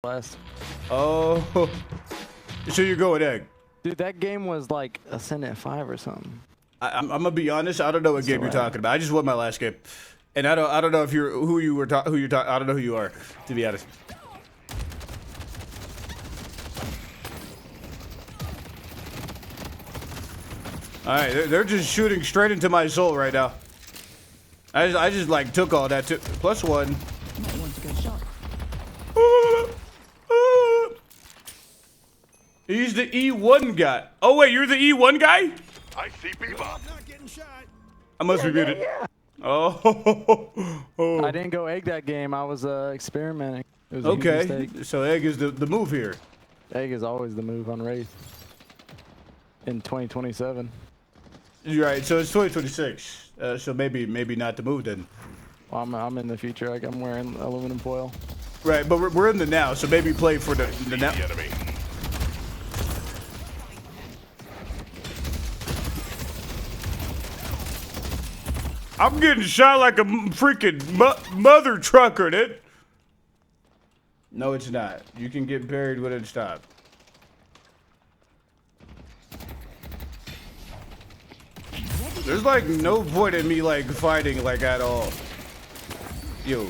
Celeste. Oh, so you're going egg? Dude, that game was like Ascendant 5 or something. I'm gonna be honest. I don't know what game you're talking about. I just won my last game, and I don't know if you're who you're talking. I don't know who you are, to be honest. All right, they're just shooting straight into my soul right now. I just like took all that too. +1. Might want to go shop. He's the E1 guy. Oh wait, you're the E1 guy? I see Bebop. I must be muted. Oh. I didn't go egg that game. I was experimenting. It was a huge Okay, mistake. so egg is the move here. Egg is always the move on Wraith. In 2027. You're right. So it's 2026. So maybe not the move then. Well, I'm in the future. Like I'm wearing aluminum foil. Right, but we're in the now. So maybe play for the now. The enemy. I'm getting shot like a freaking mother trucker, dude. No, it's not. You can get buried when it stops. There's like no point in me like fighting like at all. Yo.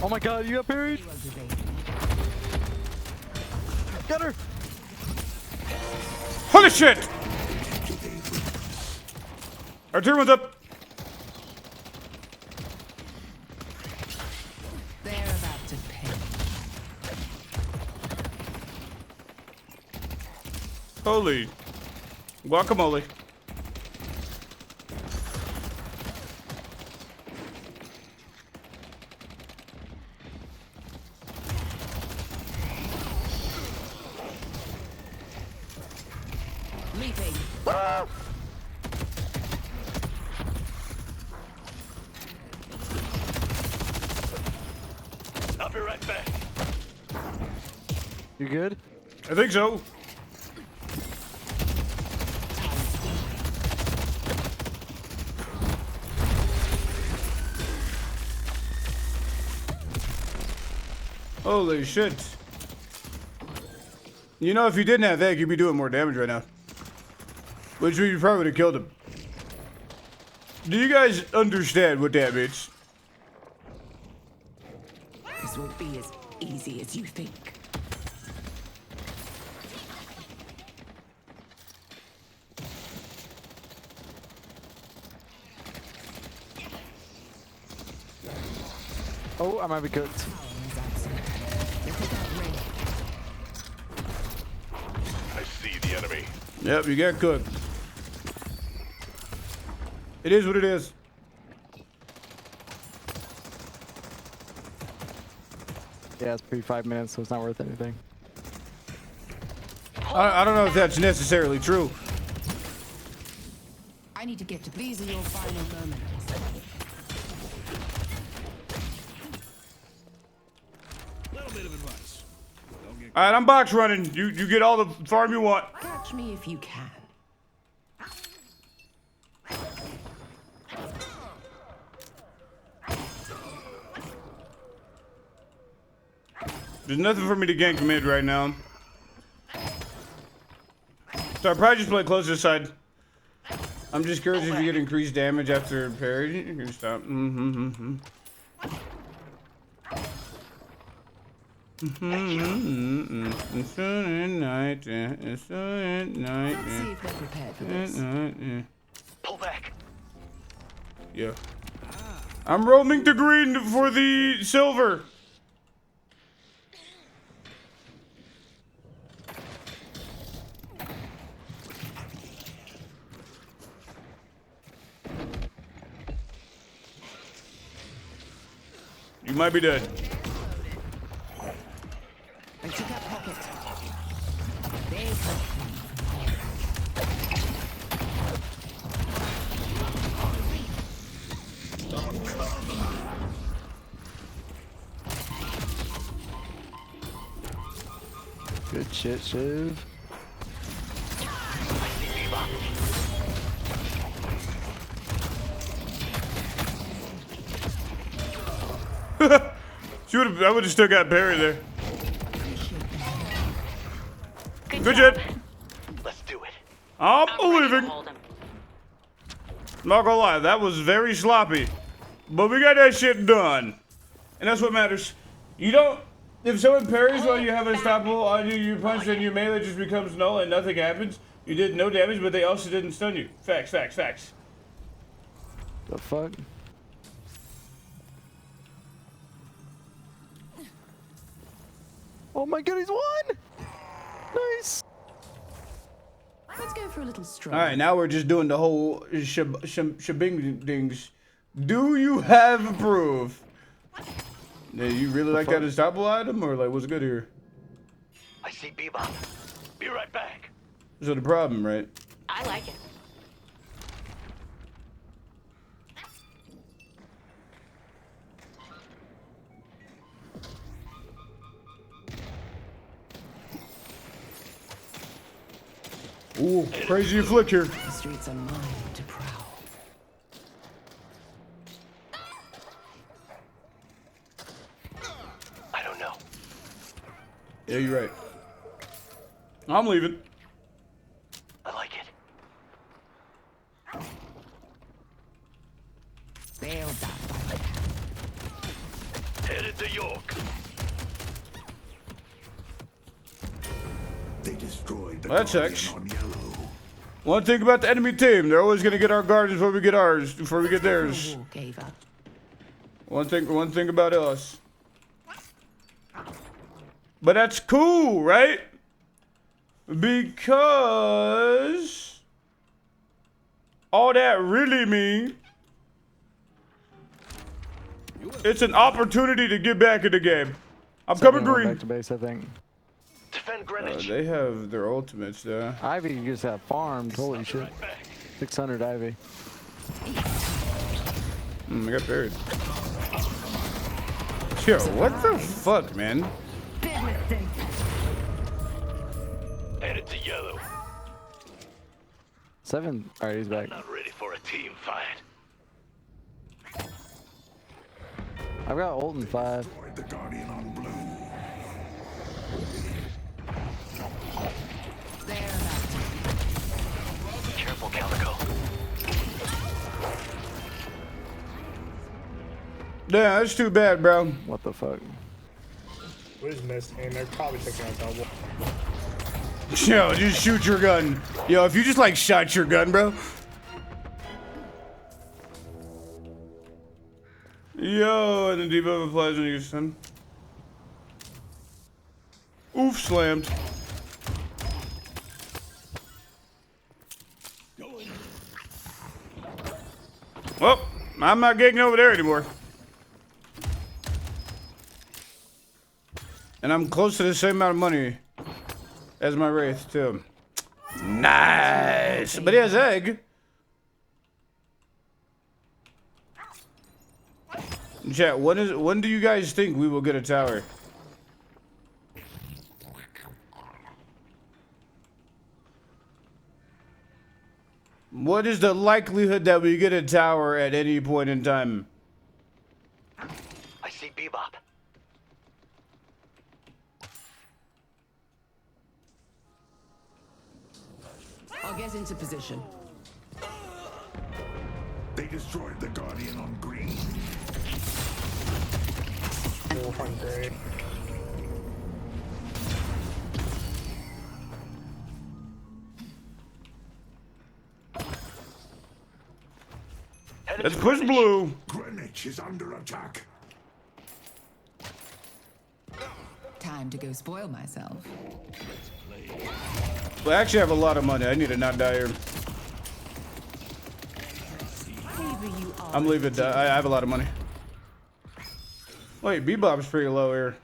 Oh my god, you got buried? Got her! Holy shit! Our turn was up. They're about to pay. Holy guacamole. Leaping. I'll be right back. You good? I think so. Holy shit. You know, if you didn't have egg, you'd be doing more damage right now. Which means you probably would have killed him. Do you guys understand what that means? This won't be as easy as you think. Oh, I might be cooked. I see the enemy. Yep, you got cooked. It is what it is. Yeah, it's pre 5 minutes, so it's not worth anything. I don't know if that's necessarily true. I need to get to these are your final moments. Little bit of advice. Don't get All right, I'm box running. You get all the farm you want. Catch me if you can. There's nothing for me to gank mid right now. So I'll probably just play close to the side. I'm just curious if you get increased damage after parry. Here, stop. It's soon at night. It's soon at night. Let's see if they're prepared for this. Pull back. Yeah. I'm roaming the green for the silver. You might be dead. I took that pocket. They Good shit, Shiv. She would have. I would have still got buried there. Good job. shit. Let's do it. I'm ready to leaving. hold him. Not gonna lie, that was very sloppy, but we got that shit done, and that's what matters. You don't. If someone parries while you have a unstoppable on you, you punch, then your melee just becomes null and nothing happens. You did no damage, but they also didn't stun you. Facts, facts, facts. The fuck? Oh my god, he's won! Nice! Let's go for a little stroll. All right, now we're just doing the whole shabing dings. Do you have proof? Yeah, you really like that unstoppable item, or like what's good here? I see Bebop. Be right back. So the problem, right? I like it. Ooh, crazy flick here. The streets are mine to prowl. I don't know. Yeah, you're right. I'm leaving. I like it. Bailed out. Headed to York. They destroyed the That Guardian checks. on yellow. One thing about the enemy team, they're always gonna get our guardians before we get ours, before we get theirs. Walk, Ava. One thing about us. But that's cool, right? Because all that really means it's an opportunity to get back in the game. I'm coming Everyone green. Back to base, I think. Defend Greenwich. They have their ultimates there. Ivy, you just have farmed. Holy shit. Right back. 600 Ivy. I got buried. Yo, what the fuck, man? Headed to yellow. 7. Alright, he's back. Not ready for a team fight. I've got ult in 5. Destroyed the Guardian on blue. Careful, Calico. Yeah, that's too bad, bro. What the fuck? We just missed, and they're probably taking out double. Yo, just shoot your gun. Yo, if you just like shot your gun, bro. Yo, and the debuff applies when you get stunned. Oof, slammed. Well, I'm not getting over there anymore. And I'm close to the same amount of money as my Wraith, too. Nice! But he has egg. Chat, when do you guys think we will get a tower? What is the likelihood that we get a tower at any point in time? I see Bebop. I'll get into position. They destroyed the Guardian on green. 400. Headed Let's to push Greenwich. blue. Greenwich is under attack. Time to go spoil myself. Well, I actually have a lot of money. I need to not die here. Ava, you are. I'm leaving. I have a lot of money. Wait, Bebop's pretty low here.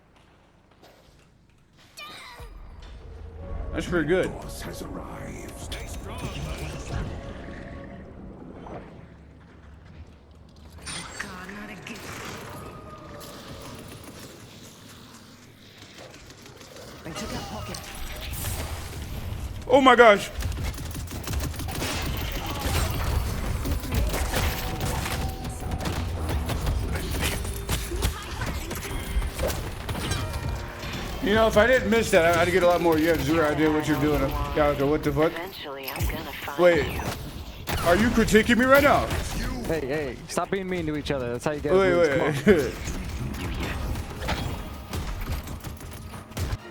That's pretty good. Boss has arrived. Stay strong, buddy. God, not again. I took out pocket. Oh my gosh. You know, if I didn't miss that, I'd get a lot more. You have zero idea what you're doing. Calico, what the fuck? Eventually, I'm gonna find Wait, you. are you critiquing me right now? Hey, stop being mean to each other. That's how you guys lose. Wait.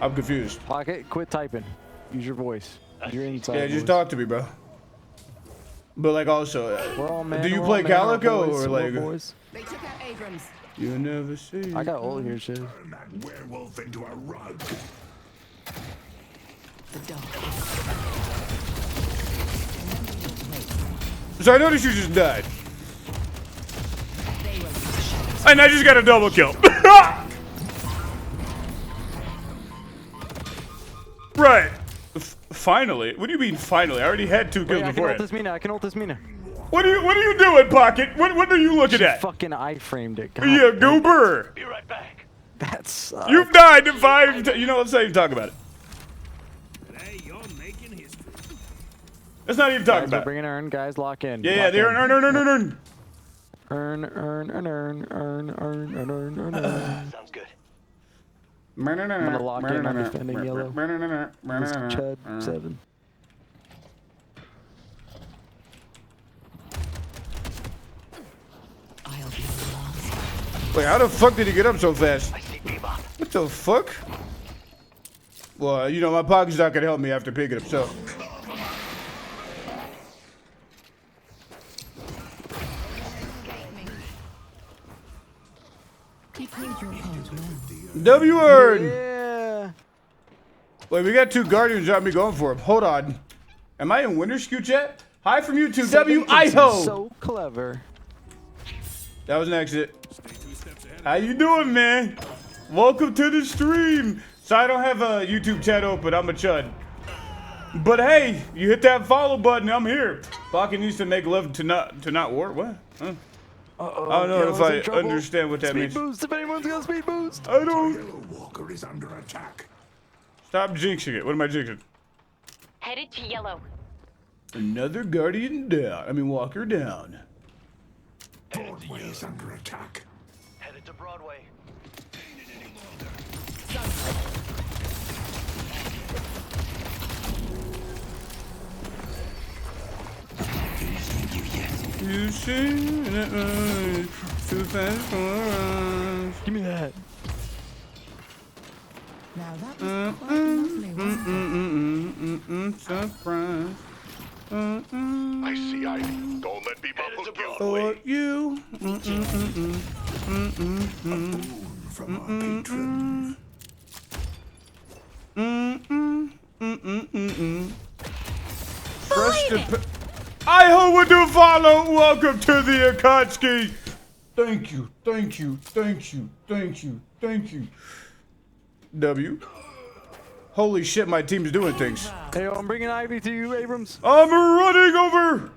I'm confused. Pocket, quit typing. Use your voice. Use your inside Yeah, just voice. talk to me, bro. But like also, We're all men, do you we're play all men, we're all Calico boys, or we're all like? boys? They took out Abrams. You never see. I got old here, shit. Turn that werewolf into a rug. The dog. So I noticed you just died. And I just got a double kill. Right. Finally. What do you mean finally? I already had 2 kills Wait, I can before ult it. this Mina. I can ult this Mina. What are you doing, Pocket? What are you looking at? Fucking I-framed it. God, Yeah, goober. Be right back. That's You've died in 5. You know what? Let's not even talk about it. Today you're making history. Let's not even talk Guys, about we're it. bringing Earn, guys. Lock in. Yeah, Lock they're in. earn. Earn. Sounds good. I'm gonna lock in on defending yellow. Chud 7. I'll be lost. Wait, how the fuck did he get up so fast? I see Bebop. What the fuck? Well, you know, my pocket's not gonna help me after picking up, so. You played your cards well. W earn! Yeah. Wait, we got 2 Guardians got me going for him. Hold on. Am I in Winter Skew chat? Hi from YouTube, W Eido! So clever. That was an exit. Stay 2 steps ahead. How you doing, man? Welcome to the stream. So I don't have a YouTube chat open. I'm a chud. But hey, you hit that follow button. I'm here. Pocket needs to make love to not war. What? Huh? I don't know if I understand what that Speed means. boost. If anyone's got speed boost. I don't. Yellow Walker is under attack. Stop jinxing it. What am I jinxing? Headed to yellow. Another Guardian down. I mean, Walker down. Broadway is under attack. Headed to Broadway. You see that too fast for us. Give me that. Now that was quite lovely, wasn't it? Surprise. I see Eido. Don't let me Headed to bubble Broadway. For you. from our patron. Fresh to I hope would do follow. Welcome to the Akatsuki. Thank you. W. Holy shit, my team's doing things. Hey, yo, I'm bringing Ivy to you, Abrams. I'm running over.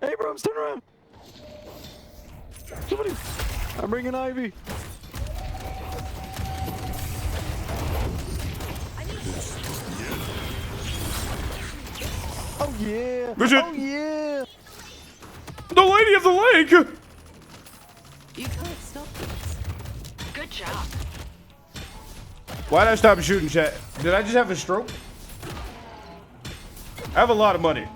Abrams, turn around. Somebody. I'm bringing Ivy. Oh yeah. Bridget. Oh yeah. The Lady of the Lake. You can't stop this. Good job. Why'd I stop shooting, chat? Did I just have a stroke? I have a lot of money.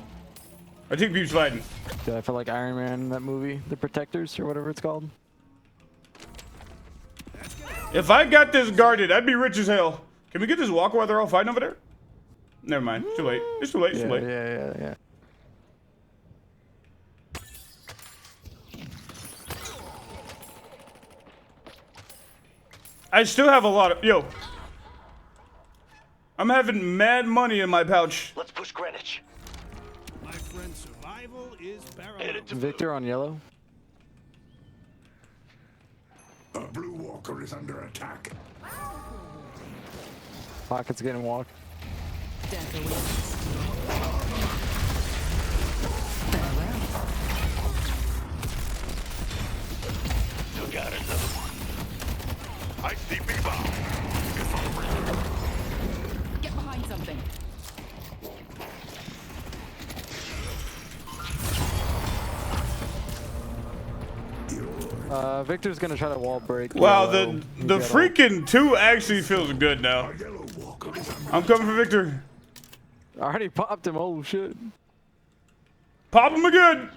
My team keeps fighting. Dude, I feel like Iron Man in that movie, The Protectors, or whatever it's called. If I got this guarded, I'd be rich as hell. Can we get this walk while they're all fighting over there? Never mind. It's too late. It's too late. It's too late. Yeah. I still have a lot of... Yo. I'm having mad money in my pouch. Let's push Greenwich. My friend, survival is paramount. Headed to Victor on yellow. A blue walker is under attack. Pocket's getting walked. Death awaits. Farewell. Still got another one. I see Bebop. Get behind something. Your Victor's gonna try to wall break. Wow, yellow. the He's got freaking 2 actually feels good now. I'm coming for Victor. I already popped him. Oh shit. Pop him again.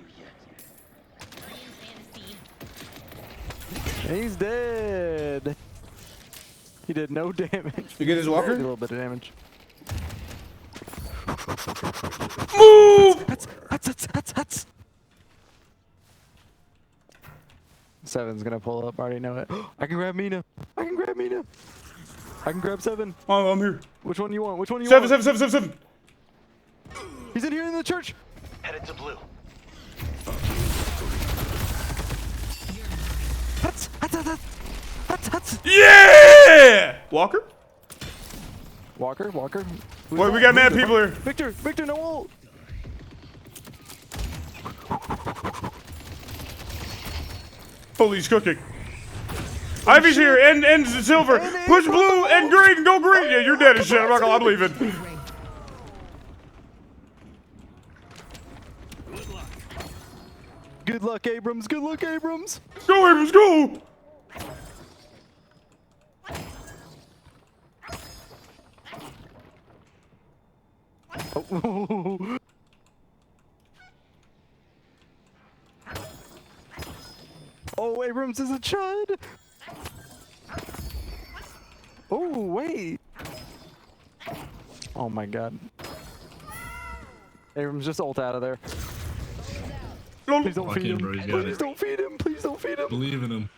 He's dead. He did no damage. You get his Did a walker? little bit of damage. Move! Huts. Seven's gonna pull up. I already know it. I can grab Mina. I can grab Seven. Oh, I'm here. Which one do you want? Which one do you 7, want? 7, 7, 7, 7. He's in here in the church. Headed to blue. Huts. Yeah! Walker? Walker. Who's Boy, we that? got mad people here. Victor, no ult. Holy, he's cooking. Ivy's here, and silver. And Push blue and green, go green. Yeah, you're dead as shit. I'm not gonna lie, I'm leaving. Good luck, Abrams. Go, Abrams, go! Oh. Oh, Abrams is a chud. Oh, wait. Oh my god. Abrams, just ult out of there. Please don't Fuck feed him, him. bro, he's got Please it. don't feed him. Please don't feed him. Believe in him.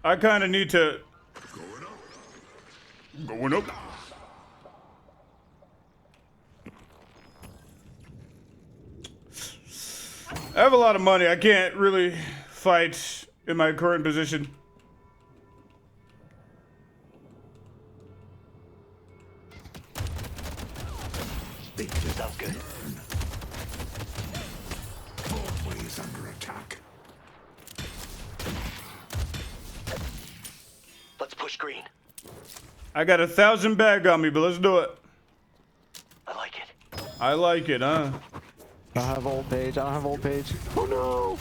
I kind of need to... Going up. I have a lot of money. I can't really fight in my current position. Sounds good. Is under attack. Let's push green. I got 1,000 bag on me, but let's do it. I like it. I like it, huh? I don't have ult page. Oh no.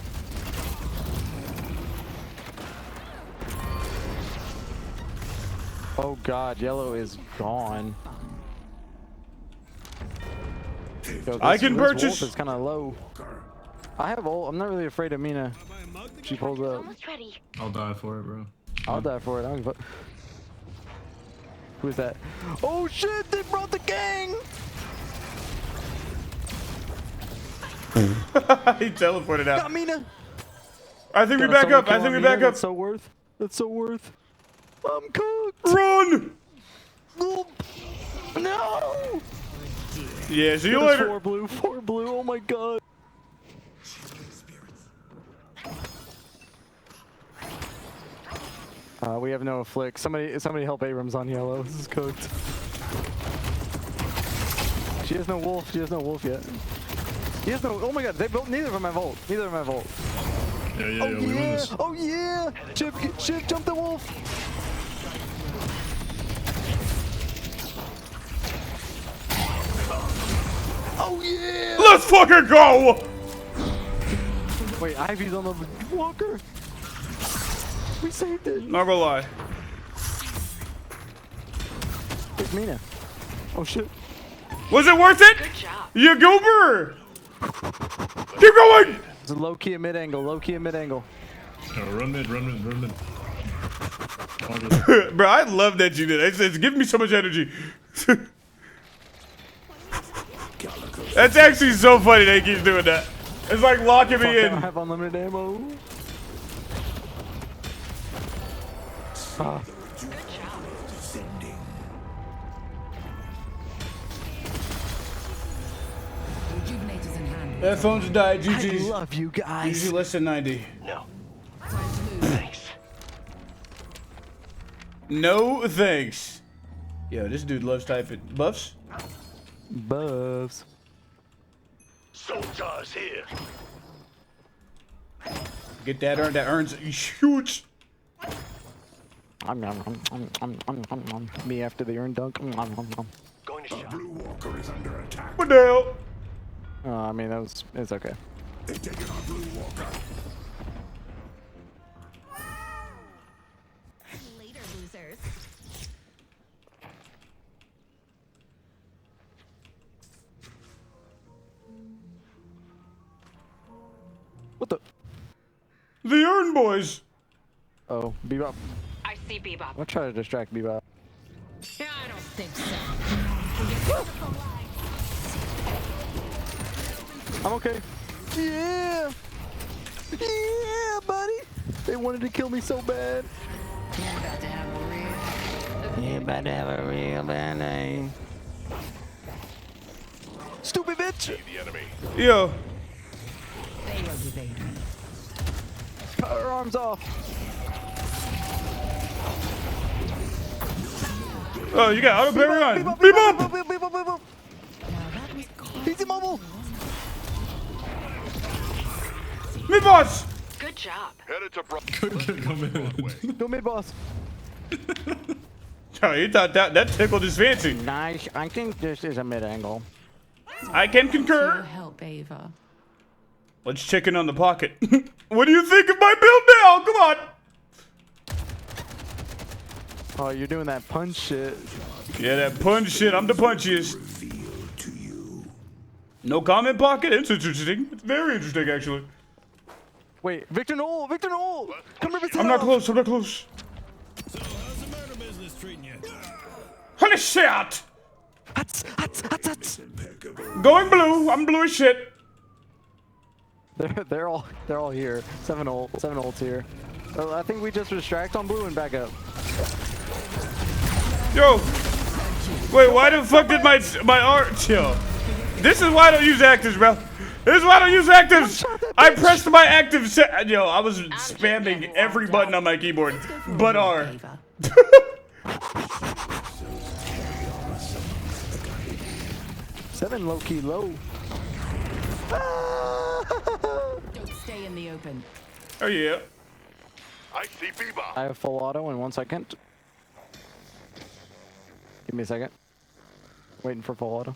Oh god, yellow is gone. Yo, I can purchase- Wolf is kind of low. I have ult. I'm not really afraid of Mina. She pulls up. Almost ready. I'll die for it, bro. I'll die for it. I don't give a... Who is that? Oh shit! They brought the gang. He teleported out. Got Mina. I think we Got a back solo up. I kill think on we Mina. back up. That's so worth. I'm cooked. Run! No. Yeah, see you There's later. 4 blue. Oh my god. We have no flick. Somebody help Abrams on yellow. This is cooked. She has no wolf yet. He has no. Oh my god. They both. Neither of them have ult. Yeah, Oh we won yeah. this. Oh yeah. Chip, jump the wolf. Oh yeah. Let's fucking go! Wait, Ivy's on the walker. We saved it. Not gonna lie. It's Mina. Oh shit. Was it worth it? Good job. You goober! Keep going! It's a low key at mid angle. Run mid. Bro, I love that you did that. It's giving me so much energy. That's actually so funny that he keeps doing that. It's like locking me I in. don't have unlimited ammo. Rejuvenators in hand. That phone's died. I GG's. love you guys. Usually less than 90. No. Time to move. Thanks. No thanks. Yo, this dude loves typing. Buffs? Buffs. Soldiers here. Get that urn. That urn's huge. Me after the urn dunk. Going to shop. Blue Walker is under attack. What the hell? I mean, it's okay. Later, losers. What the? The Urn Boys. Oh, Bebop. I see Bebop. I'm gonna try to distract Bebop. I don't think so. I'm okay. Yeah! Yeah, buddy! They wanted to kill me so bad. You're about to have a real. You're about to have a real bad name. Stupid bitch! The enemy. Yo. Cut her arms off. Oh, you got auto parry on. Bebop! Bebop. Bebop! Bebop! He's immobile! Mid-boss. Good job. Headed to Bro. Go mid, boss. Oh, you thought that tickled his fancy. Nice. I think this is a mid angle. I can Your concur. help, Ava. Let's check in on the pocket. What do you think of my build now? Come on. Oh, you're doing that punch shit. Yeah, that punch shit. I'm the punchiest. No comment pocket. It's interesting. It's very interesting, actually. Wait, Victor Knoll! Victor Knoll! Come rip his I'm head not off. close. I'm not close. So, how's the murder business treating you? Holy shit! Hats, hats, hats, hats. Going blue. I'm blue as shit. They're all here. Seven ults here. I think we just distract on blue and back up. Yo. Wait, why the fuck did my art chill? This is why I don't use actives, bro. This is why I don't use actives. I pressed my active set. Yo, I was spamming every button on my keyboard, but R. Ava. Seven low key low. Don't stay in the open. Oh yeah. I see Bebop. I have full auto in 1 second. Give me a second. Waiting for full auto.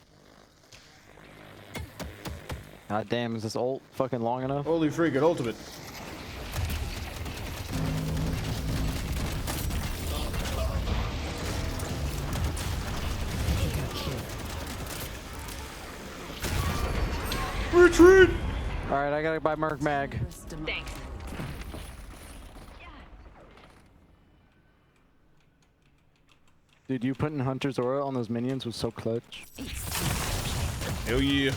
God damn, is this ult fucking long enough? Holy freaking ultimate. Retreat! Alright, I gotta buy Merc Mag. Thanks. Dude, you putting Hunter's Aura on those minions was so clutch. Hell yeah.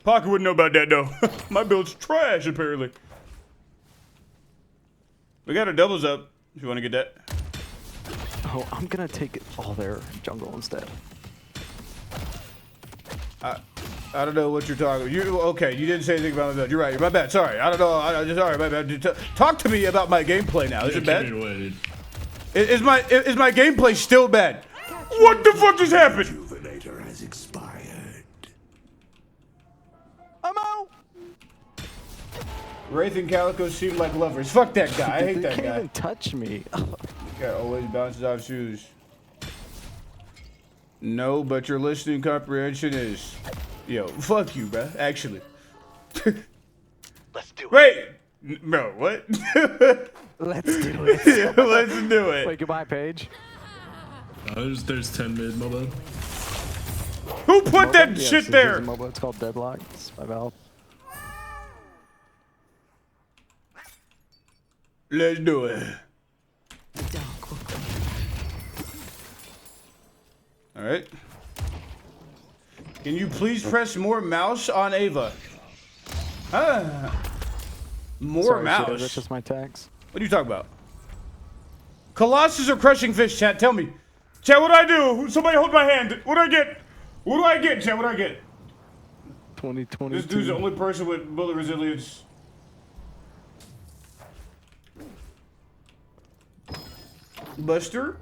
Pocket wouldn't know about that though. My build's trash apparently. We got our doubles up if you want to get that. Oh, I'm gonna take all their jungle instead. I don't know what you're talking about. You okay? You didn't say anything about my build. You're right. My bad. Sorry. I don't know. I just sorry. My bad. Talk to me about my gameplay now. Is it bad? Is my gameplay still bad? What the fuck just happened? Venator has expired. I'm out! Wraith and Calico seem like lovers. Fuck that guy. I hate They that can't guy. even touch me. Yeah, always bounces off shoes. No, but your listening comprehension is. Yo, fuck you, bro. Actually. Let's do it. Wait! Bro, what? Let's do it. Yeah, let's do it. Wait, goodbye, Paige. There's 10 mid, MOBA. Who put that Yeah, shit so there? there's a MOBA, it's called Deadlock. It's my valve. Let's do it. The dark will come. Alright. Can you please press more mouse on Ava? More Sorry, mouse? Cheeto, that's just my tags. What are you talking about? Colossus or crushing fish, chat? Tell me. Chat, what do I do? Somebody hold my hand. What do I get? What do I get, chat? What do I get? 2022. This dude's the only person with bullet resilience. Buster?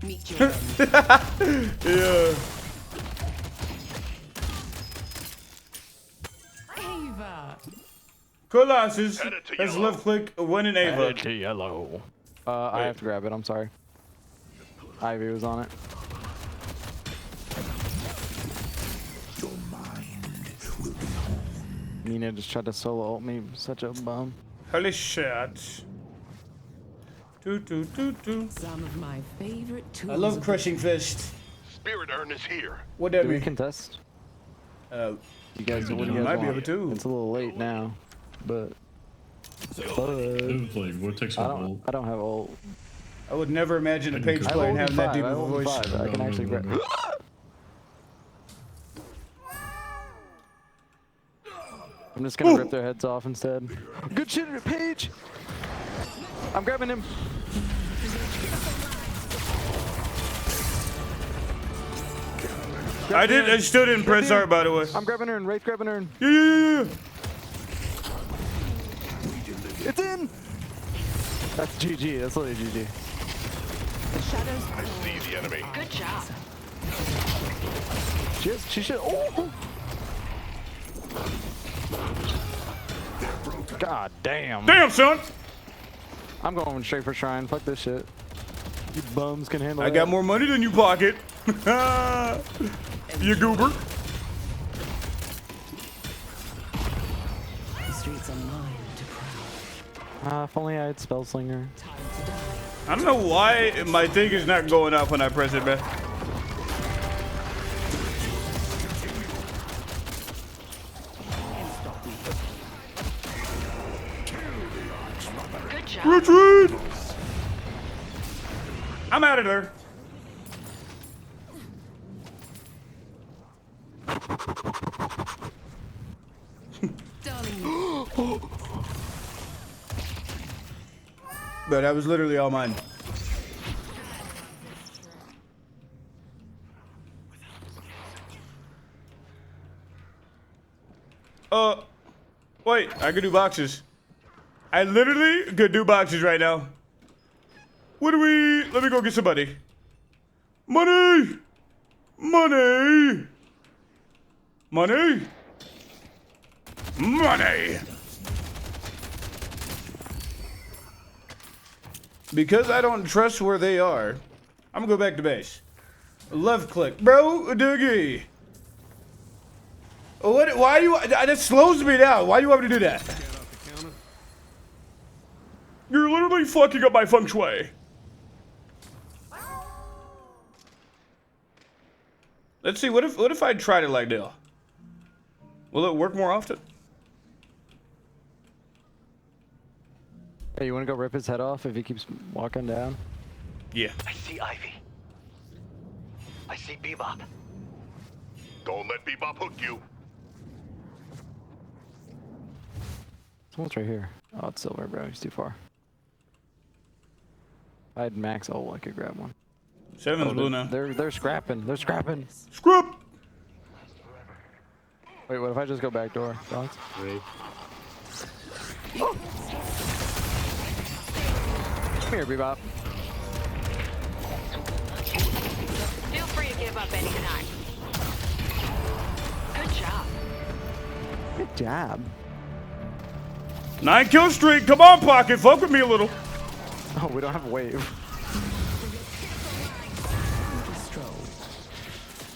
Meet you. Yeah. Ava. Colossus. Headed to That's yellow. left click when in Ava. Yellow. I have to grab it. I'm sorry. Ivy was on it. Your mind will be home. Mina just tried to solo ult me. Such a bum. Holy shit. Some of my favorite tools. I love crushing fist. Spirit urn is here. What that Do we mean? contest? You You guys, what do you guys might be want? able to. It's a little late now, but Like, what takes I a don't. ult? I don't have ult. I would never imagine a page I have player ult in having that 5. deep I of have a ult in voice. 5. I can actually grab. I'm just gonna rip their heads off instead. Good shit, Paige! I'm grabbing him. I still didn't press R, by the way. I'm grabbing her and Wraith grabbing her and Yeah. it's in! That's GG, that's literally GG. I see the enemy. Good job. She should, oh! God damn. Damn, son! I'm going straight for Shrine, fuck this shit. You bums can handle I that. got more money than you pocket. You goober. The streets are mine to prowl. If only I had Spellslinger. Time to die. I don't know why my thing is not going off when I press it, man. Good job. Retreat! I'm out of there. But that was literally all mine. Wait, I could do boxes. I literally could do boxes right now. What do we... Let me go get somebody. Money! Money! Money! Money! Because I don't trust where they are, I'm gonna go back to base. Left click. Bro, Doogie. What? Why do you... That slows me down. Why do you want me to do that? You're literally fucking up my feng shui. Let's see, what if I tried it like that? Will it work more often? Hey, you wanna go rip his head off if he keeps walking down? Yeah. I see Ivy. I see Bebop. Don't let Bebop hook you. Someone's right here. Oh, it's Silver, bro. He's too far. If I had max ult, I could grab one. Seven's blue now. They're scrapping. They're scrapping. Scrap! Wait, what if I just go back door? Thoughts? Oh. Come here, Bebop. Feel free to give up anytime. Good job. Good job. 9 kill streak. Come on, Pocket. Fuck with me a little. Oh, we don't have a wave.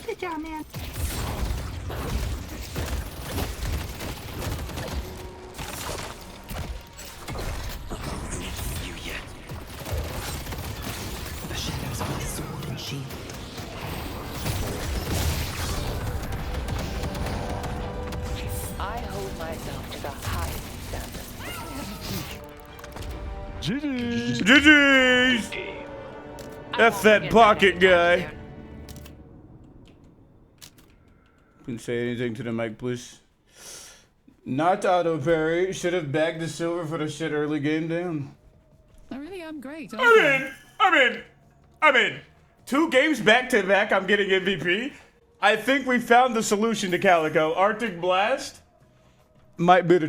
Good job, man. You yet? The shadows are my sword and shield. I hold myself to the highest standard. GG. GG's. F that Pocket guy. Can say anything to the mic, please. Not auto parry. Should have bagged the silver for the shit early game down. I really am great. I'm in. 2 games back to back, I'm getting MVP. I think we found the solution to Calico. Arctic Blast might be the